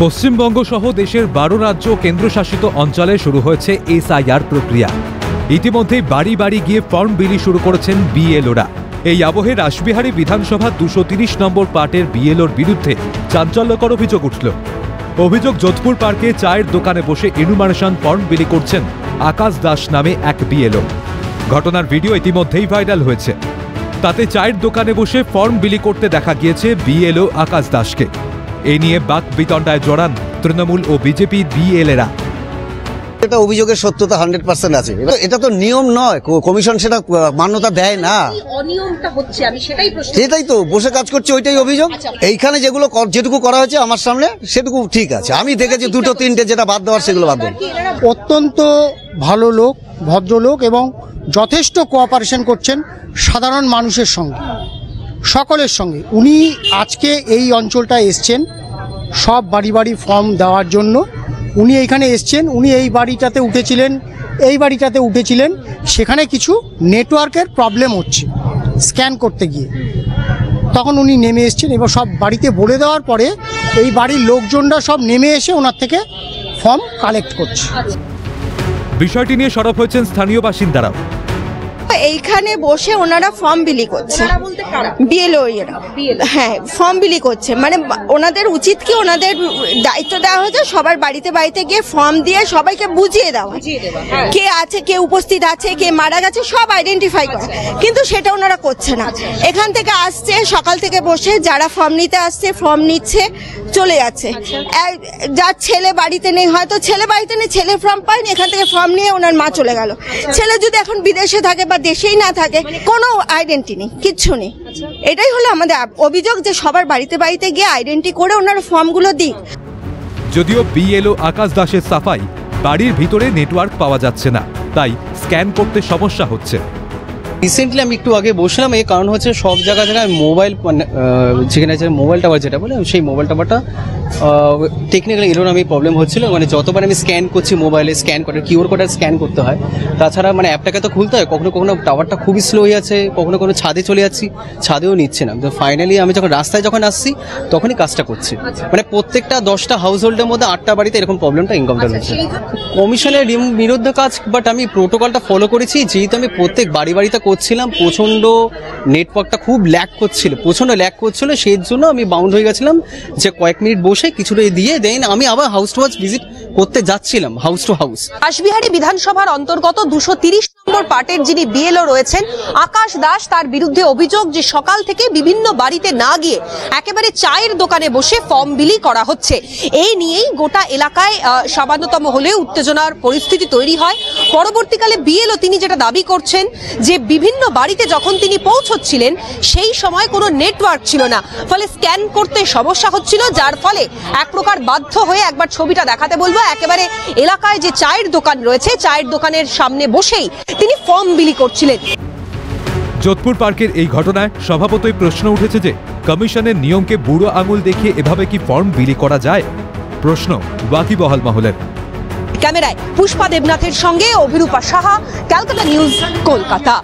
পশ্চিমবঙ্গ সহ দেশের 12 রাজ্য কেন্দ্রশাসিত অঞ্চলে শুরু হয়েছে এসআইআর প্রক্রিয়া। ইতিমধ্যেই বাড়ি বাড়ি গিয়ে ফর্ম বিলি শুরু করেছেন বিএলওরা। এই আবহে রাসবিহারী বিধানসভা 230 নম্বর পার্টের বিএলওর বিরুদ্ধে চাঞ্চল্যকর অভিযোগ উঠল। অভিযোগ, যোধপুর পার্কে চায়ের দোকানে বসে এনুমারেশন ফর্ম বিলি করছেন আকাশ দাস নামে এক বিএলও। ঘটনার ভিডিও ইতিমধ্যেই ভাইরাল হয়েছে। তাতে চায়ের দোকানে বসে ফর্ম বিলি করতে দেখা গিয়েছে বিএলও আকাশ দাসকে। এই নিয়ে বাক বিতণ্ডায় জড়ান তৃণমূল ও বিজেপি বিএলএরা। এটা অভিযোগের সত্যতা 100% আছে। এটা তো নিয়ম নয়, কমিশন সেটা মান্যতা দেয় না। অনিয়মটা হচ্ছে, আমি সেটাই তো বসে কাজ করছে, ওইটাই অভিযোগ। এইখানে যেটুকু করা হয়েছে আমার সামনে সেটুকু ঠিক আছে। আমি দেখেছি 2-3টে যেটা বাদ দেওয়ার সেগুলো বাদ দেন। অত্যন্ত ভালো লোক, ভদ্রলোক এবং যথেষ্ট কোঅপারেশন করছেন সাধারণ মানুষের সঙ্গে, সকলের সঙ্গে। উনি আজকে এই অঞ্চলটায় এসছেন সব বাড়ি বাড়ি ফর্ম দেওয়ার জন্য। উনি এইখানে এসছেন, উনি এই বাড়িটাতে উঠেছিলেন। সেখানে কিছু নেটওয়ার্কের প্রবলেম হচ্ছে স্ক্যান করতে গিয়ে, তখন উনি নেমে এসছেন। এবার সব বাড়িতে বলে দেওয়ার পরে এই বাড়ির লোকজনরা সব নেমে এসে ওনার থেকে ফর্ম কালেক্ট করছে। বিষয়টি নিয়ে সরব হয়েছেন স্থানীয় বাসিন্দারাও। এইখানে বসে ওনারা ফর্ম বিলি করছে, বিএলও, হ্যাঁ, ফর্ম বিলি করছে। মানে ওনাদের উচিত কি, ওনাদের দায়িত্ব দেওয়া হয়েছে সবার বাড়িতে বাড়িতে গিয়ে ফর্ম দিয়ে সবাইকে বুঝিয়ে দেওয়া, কে আছে, কে উপস্থিত আছে, কে মারা গেছে, সব আইডেন্টিফাই করা। কিন্তু সেটা ওনারা করছে না। এখান থেকে আসছে, সকাল থেকে বসে যারা ফর্ম নিতে আসছে ফর্ম নিচ্ছে, চলে যাচ্ছে। যার ছেলে বাড়িতে নেই, হয়তো ছেলে বাড়িতে নেই, ছেলে ফর্ম পায়নি, এখান থেকে ফর্ম নিয়ে ওনার মা চলে গেল। ছেলে যদি এখন বিদেশে থাকে বা দেশেই না থাকে, কোনো আইডেন্টি নেই, কিচ্ছু নেই। এটাই হলো আমাদের অভিযোগ, যে সবার বাড়িতে বাড়িতে গিয়ে আইডেন্টি করে ওনারা ফর্মগুলো দিক। যদিও বিএলও আকাশ দাসের সাফাই, বাড়ির ভিতরে নেটওয়ার্ক পাওয়া যাচ্ছে না, তাই স্ক্যান করতে সমস্যা হচ্ছে। রিসেন্টলি আমি একটু আগে বসলাম, এই কারণ হচ্ছে সব জায়গায় মোবাইল, যেখানে আছে মোবাইল টাওয়ার যেটা বলে, সেই মোবাইল টাওয়ারটা টেকনিক্যালি এরর আমি প্রবলেম হচ্ছিল। মানে যতবার আমি স্ক্যান করছি মোবাইলে, স্ক্যান করে কিউআর কোডটা স্ক্যান করতে হয়, তাছাড়া মানে অ্যাপটাকে তো খুলতে হয়। কখনো কখনো টাওয়ারটা খুবই স্লো হয়ে যাচ্ছে, কখনো কখনো ছাদে চলে যাচ্ছি, ছাদেও নিচ্ছে না। তো ফাইনালি আমি যখন রাস্তায় আসছি তখনই কাজটা করছি। মানে প্রত্যেকটা 10টা হাউস হোল্ডের মধ্যে 8টা বাড়িতে এরকম প্রবলেমটা এনকাউন্টার হচ্ছে। কমিশনের বিরুদ্ধে কাজ, বাট আমি প্রোটোকলটা ফলো করেছি। যেহেতু আমি প্রত্যেক বাড়িতে করছিলাম, প্রচণ্ড নেটওয়ার্কটা খুব ল্যাগ করছিল, সেই জন্য আমি বাউন্ড হয়ে গেছিলাম যে কয়েক মিনিট বসে কিছুটা দিয়ে দেন আমি আবার হাউস টু হাউস ভিজিট করতে যাচ্ছিলাম, হাউস টু হাউস। রাসবিহারী বিধানসভার অন্তর্গত 230 নম্বর পার্টের যিনি বিএলও রয়েছেন আকাশ দাস, তার বিরুদ্ধে অভিযোগ যে সকাল থেকে বিভিন্ন বাড়িতে না গিয়ে একেবারে চায়ের দোকানে বসে ফর্ম বিলি করা হচ্ছে। এই নিয়েই গোটা এলাকায় সামান্যতম হলেও উত্তেজনার পরিস্থিতি তৈরি হয়। পরবর্তীকালে বিএলও তিনি যেটা দাবি করছেন যে বিভিন্ন বাড়িতে যখন তিনি পৌঁছচ্ছিলেন সেই সময় কোনো নেটওয়ার্ক ছিল না, ফলে স্ক্যান করতে সমস্যা হচ্ছিল, যার ফলে এক প্রকার বাধ্য হয়ে, একবার ছবিটা দেখাতে বলবো, একেবারে এলাকায় যে চায়ের দোকান রয়েছে, চায়ের দোকানের সামনে বসেই তিনি ফর্ম বিলি করছিলেন। যোধপুর পার্কের এই ঘটনায় স্বভাবতই প্রশ্ন উঠেছে যে কমিশনের নিয়মকে বুড়ো আঙুল দেখিয়ে এভাবে কি ফর্ম বিলি করা যায়? প্রশ্ন ওয়াকিবহাল মহলের। ক্যামেরায় পুষ্পা দেবনাথের সঙ্গে অভিরূপা সাহা, ক্যালকাটা নিউজ, কলকাতা।